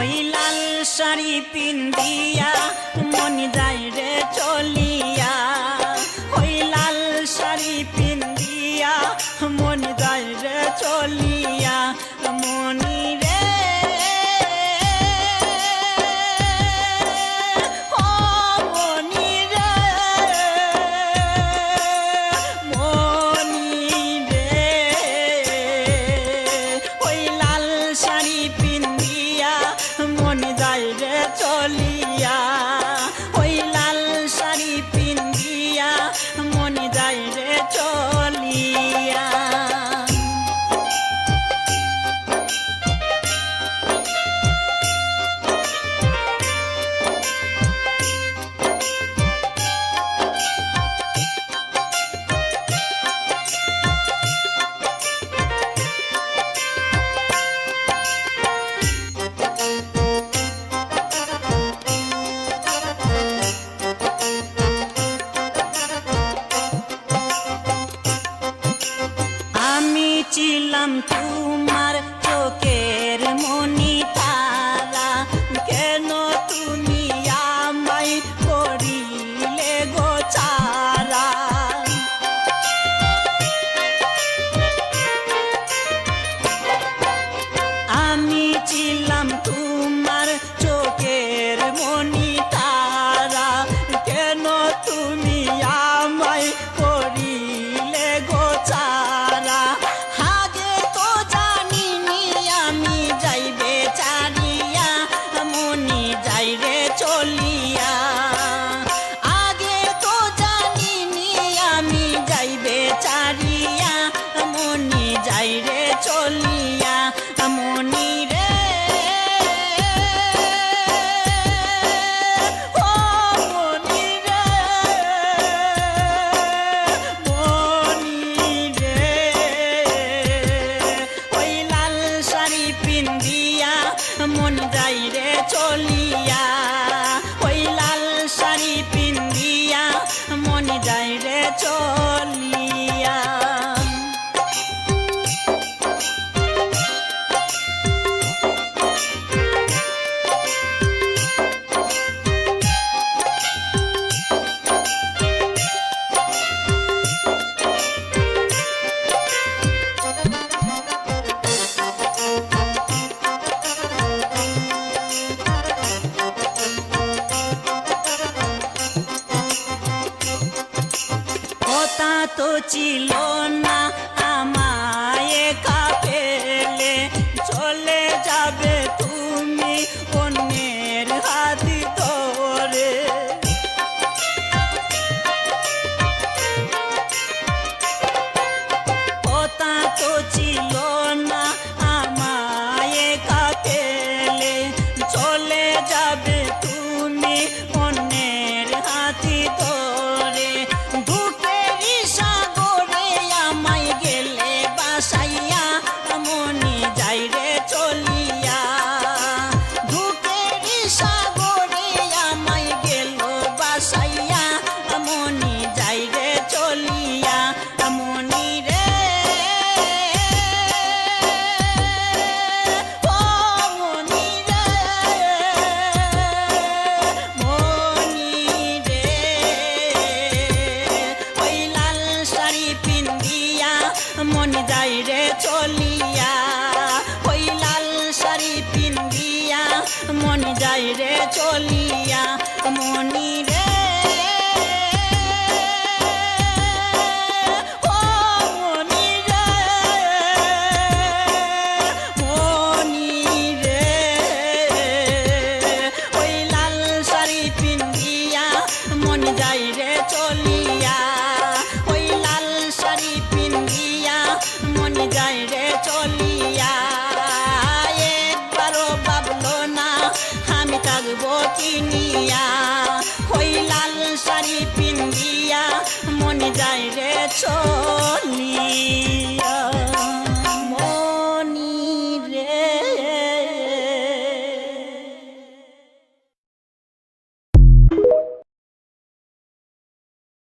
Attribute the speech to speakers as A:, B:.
A: ওই লাল শাড়ি পিন্দিয়া মন যায় রে চলিয়া, ওই লাল শাড়ি পিন্দিয়া মন যায় রে চলিয়া, মনি রে চলিয়া, ওই লাল শাড়ি পিন্দিয়া মন যায় রে চলিয়া। ছিলাম তোমার চোখের মনি তারা, কেন তুমি আমায় করিলে গো ছাড়া। আমি ছিলাম তোমার চোখের মনি তারা, কেন তুমি আমায় করিলে গো ছাড়া। চলিয়া আগে তো জানিনি আমি যাইবে চারিয়া, মনি যাই রে চলিয়া, মনি রে ও মনি রে, মনি রে ওই লাল শাড়ি পিন্দিয়া মন যাই রে চলিয়া, ওই লাল শাড়ি পিন্দিয়া মন যায় রে চলিয়া। কথা তো ছিল না আমায় একা ফেলে, চলে যাবে তুমি অন্যের হাত ধরে। কথা তো ছিল না আমায় একা ফেলে, চলে যাবে তুমি অন্যের হাত ধরে। বাসাইয়া মনি যাই রে চলিয়া, ধূপের সাগরে আমায় গেল বাসাইয়া, মনি যাই রে চলিয়া, মনি রে ও মনি রে, মনি রে ওই লাল শাড়ি পিন্দিয়া মন যাই রে চলিয়া, ওই লাল শাড়ি পিন্দিয়া মন যাই রে চলিয়া, মনি রে ও মনি রে, মনি রে ওই লাল শাড়ি পিন্দিয়া মন যাই রে চলিয়া, ওই লাল শাড়ি পিন্দিয়া মন যাই রে চলিয়া। একবারও ভাবলো না আমি থাকবো কিনিয়া, ওই লাল শাড়ি পিন্দিয়া মন যাই রে চলিয়া।